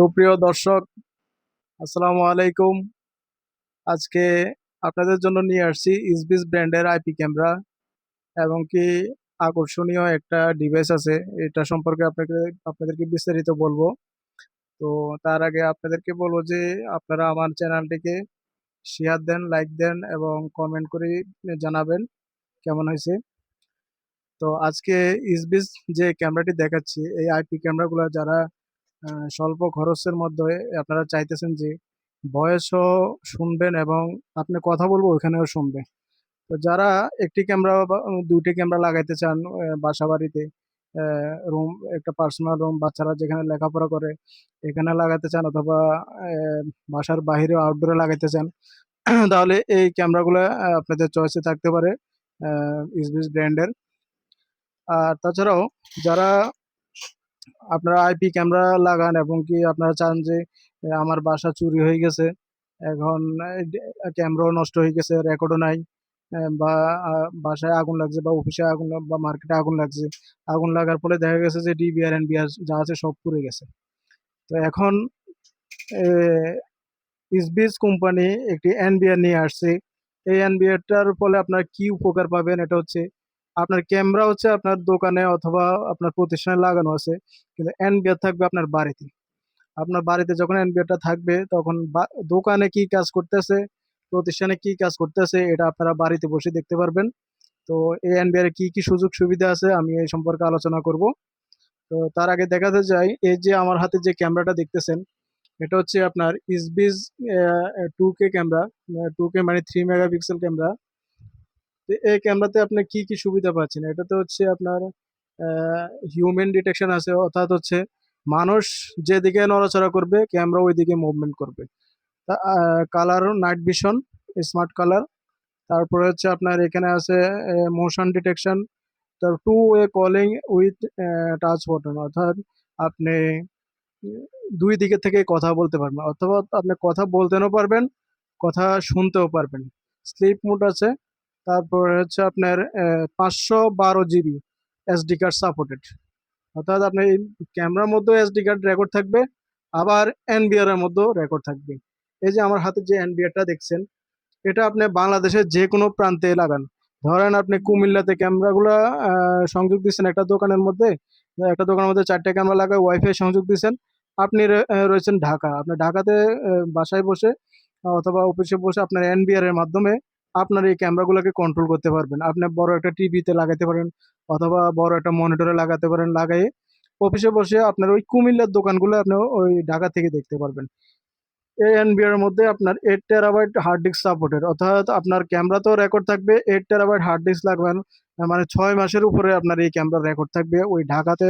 সুপ্রিয় দর্শক, আসসালামু আলাইকুম। আজকে আপনাদের জন্য নিয়ে আসছি ইসবিস ব্র্যান্ডের আইপি ক্যামেরা এবং কি আকর্ষণীয় একটা ডিভাইস আছে। এটা সম্পর্কে আপনাদেরকে বিস্তারিত বলবো। তো তার আগে আপনাদেরকে বলবো যে আপনারা আমার চ্যানেলটিকে শেয়ার দেন, লাইক দেন এবং কমেন্ট করে জানাবেন কেমন হয়েছে। তো আজকে ইসবিস যে ক্যামেরাটি দেখাচ্ছি, এই আইপি ক্যামেরাগুলো যারা স্বল্প খরচের মধ্যে আপনারা চাইতেছেন যে ভয়েসও শুনবেন এবং আপনি কথা বলবো ওইখানেও শুনবে। তো যারা একটি ক্যামেরা বা দুইটি ক্যামেরা লাগাইতে চান বাসা বাড়িতে, রুম, একটা পার্সোনাল রুম, বাচ্চারা যেখানে লেখাপড়া করে এখানে লাগাতে চান, অথবা বাসার বাইরে আউটডোরে লাগাইতে চান, তাহলে এই ক্যামেরাগুলো আপনাদের চয়েসে থাকতে পারে ইসবিস ব্র্যান্ডের। আর তাছাড়াও যারা আপনারা আইপি ক্যামেরা লাগান এবং কি আপনারা চান যে আমার বাসা চুরি হয়ে গেছে, এখন ক্যামেরাও নষ্ট হয়ে গেছে, রেকর্ডও নাই, বা বাসায় আগুন লাগছে বা অফিসে আগুন বা মার্কেটে আগুন লাগছে, আগুন লাগার ফলে দেখা গেছে যে ডিবিআর এনবিআর যা আছে সব পুড়ে গেছে। তো এখন ইসবিস কোম্পানি একটি এনবিআর নিয়ে আসছে। এই এনবিআরটার ফলে আপনার কি উপকার পাবেন, এটা হচ্ছে আপনার ক্যামেরা হচ্ছে আপনার দোকানে অথবা আপনার প্রতিষ্ঠানে লাগানো আছে, কিন্তু এনবিআর থাকবে আপনার বাড়িতে। আপনার বাড়িতে যখন এনবিআরটা থাকবে তখন দোকানে কি কাজ করতেছে, প্রতিষ্ঠানে কি কাজ করতেছে, এটা আপনারা বাড়িতে বসে দেখতে পারবেন। তো এই এনবিআর এর কি কি সুযোগ সুবিধা আছে আমি এই সম্পর্কে আলোচনা করব। তো তার আগে দেখাতে চাই, এই যে আমার হাতে যে ক্যামেরাটা দেখতেছেন, এটা হচ্ছে আপনার ইসবিস 2K ক্যামেরা। 2K মানে 3 মেগাপিক্সেল ক্যামেরা। এই ক্যামেরাতে আপনি কি কি সুবিধা পাচ্ছেন, এটাতে হচ্ছে আপনার হিউম্যান ডিটেকশন আছে, অর্থাৎ হচ্ছে মানুষ যেদিকে নড়াচড়া করবে ক্যামেরা ওইদিকে মুভমেন্ট করবে। Colour night vision, smart colour. তারপরে হচ্ছে আপনার এখানে আছে মোশন ডিটেকশন। তার two way calling with touch button, অর্থাৎ আপনি দুই দিকে থেকে কথা বলতে পারবেন, অথবা আপনি কথা বলতেও পারবেন, কথা শুনতেও পারবেন। স্লিপ মোড আছে। তারপরে হচ্ছে আপনার 512 জিবি এসডি কার্ড সাপোর্টেড, অর্থাৎ আপনি ক্যামেরার মধ্যেও এসডি কার্ড রেকর্ড থাকবে, আবার এনবিআর এর মধ্যেও রেকর্ড থাকবে। এই যে আমার হাতে যে এনবিআরটা দেখছেন, এটা আপনি বাংলাদেশের যে কোনো প্রান্তে লাগান। ধরেন আপনি কুমিল্লাতে ক্যামেরাগুলো সংযোগ দিচ্ছেন একটা দোকানের মধ্যে, একটা দোকানের মধ্যে 4টে ক্যামেরা লাগায় ওয়াইফাই সংযোগ দিচ্ছেন। আপনি রয়েছেন ঢাকা, আপনি ঢাকাতে বাসায় বসে অথবা অফিসে বসে আপনার এনবিআর এর মাধ্যমে আপনার এই ক্যামেরাগুলোকে কন্ট্রোল করতে পারবেন। আপনি বড় একটা টিভিতে লাগাতে পারেন, অথবা বড় একটা মনিটরে লাগাতে পারেন, লাগাই অফিসে বসে আপনার ওই কুমিল্লার দোকানগুলো আপনি ওই ঢাকা থেকে দেখতে পারবেন। এই এনবিআর এর মধ্যে আপনার 8 টেরাবাইট হার্ড ডিস্ক সাপোর্টেড, অর্থাৎ আপনার ক্যামেরাতেও রেকর্ড থাকবে, 8 টেরাবাইট হার্ড ডিস্ক লাগবেন, মানে 6 মাসের উপরে আপনার এই ক্যামেরা রেকর্ড থাকবে ওই ঢাকাতে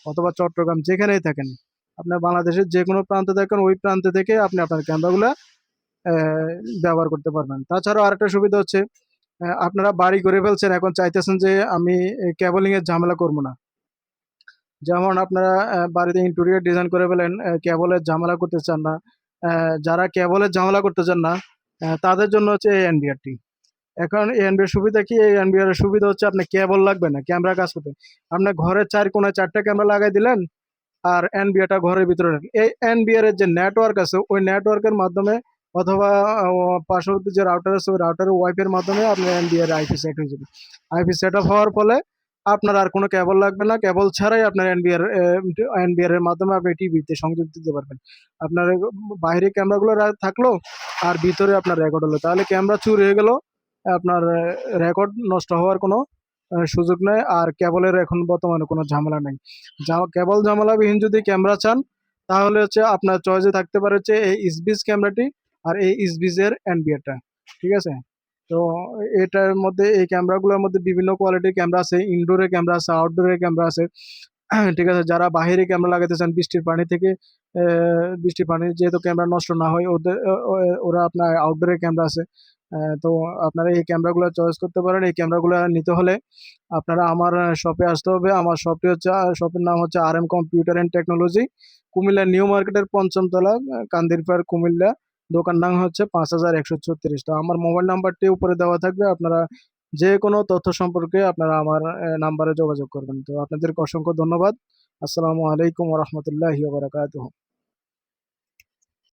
অথবা চট্টগ্রাম যেখানেই থাকেন। আপনার বাংলাদেশের যে কোনো প্রান্তে থাকেন, ওই প্রান্তে থেকে আপনি আপনার ক্যামেরাগুলো ব্যবহার করতে পারবেন। তাছাড়াও আরেকটা সুবিধা হচ্ছে, আপনারা বাড়ি করে ফেলছেন, এখন চাইতেছেন যে আমি কেবলিং এর ঝামেলা করবো না। যেমন আপনারা বাড়িতে ইন্টেরিয়র ডিজাইন করে ফেলেন, কেবলের ঝামেলা করতে চান না। যারা কেবলের ঝামেলা করতে চান না, তাদের জন্য হচ্ছে এই এনবিআরটি। এখন এই এনবিআর সুবিধা কি? এই এনবিআর এর সুবিধা হচ্ছে আপনি কেবল লাগবে না ক্যামেরা কাজ করতে। আপনার ঘরের 4 কোণায় 4টা ক্যামেরা লাগাই দিলেন, আর এনবিআরটা ঘরের ভিতরে রাখেন। এই এনবিআর এর যে নেটওয়ার্ক আছে, ওই নেটওয়ার্কের মাধ্যমে অথবা পার্শ্ববর্তী যে রাউটার আছে, ওই রাউটারের ওয়াইফাইয়ের মাধ্যমে আপনার এনবিআর আইপি সেট হয়ে যাবে। আইপি সেট আপ হওয়ার ফলে আপনার আর কোনো কেবল লাগবে না, কেবল ছাড়াই আপনার এনবিআর এর মাধ্যমে আপনি টিভিতে সংযোগ দিতে পারবেন। আপনার বাইরে ক্যামেরাগুলো থাকলো আর ভিতরে আপনার রেকর্ড হলো, তাহলে ক্যামেরা চুরি হয়ে গেল, আপনার রেকর্ড নষ্ট হওয়ার কোনো সুযোগ নেই। আর কেবলের এখন বর্তমানে কোনো ঝামেলা নেই। কেবল ঝামেলাবিহীন যদি ক্যামেরা চান, তাহলে হচ্ছে আপনার চয়েসে থাকতে পারে হচ্ছে এই ইসবিস ক্যামেরাটি আর এই ইসবিসের এনবিআরটা। ঠিক আছে? তো এটার মধ্যে, এই ক্যামেরাগুলোর মধ্যে বিভিন্ন কোয়ালিটির ক্যামেরা আছে, ইনডোরের ক্যামেরা আছে, আউটডোরের ক্যামেরা আছে। ঠিক আছে? যারা বাহিরে ক্যামেরা লাগাতে চান বৃষ্টির পানি থেকে, বৃষ্টির পানি যেহেতু ক্যামেরা নষ্ট না হয়, ওরা আপনার আউটডোরের ক্যামেরা আছে। তো আপনারা এই ক্যামেরাগুলো চয়েস করতে পারেন। এই ক্যামেরাগুলো নিতে হলে আপনারা আমার শপে আসতে হবে। আমার শপটি হচ্ছে, শপের নাম হচ্ছে RM computer and technology, Comilla new মার্কেটের ৫ম তলা, কান্দিরপাড়, কুমিল্লা। দোকান নাম হচ্ছে ৫১৩৬। তো আমার মোবাইল নাম্বারটি উপরে দেওয়া থাকবে, আপনারা যে কোনো তথ্য সম্পর্কে আপনারা আমার নাম্বারে যোগাযোগ করবেন। তো আপনাদেরকে অসংখ্য ধন্যবাদ। আসসালামু আলাইকুম ওয়া রাহমাতুল্লাহি ওয়া বারাকাতুহু।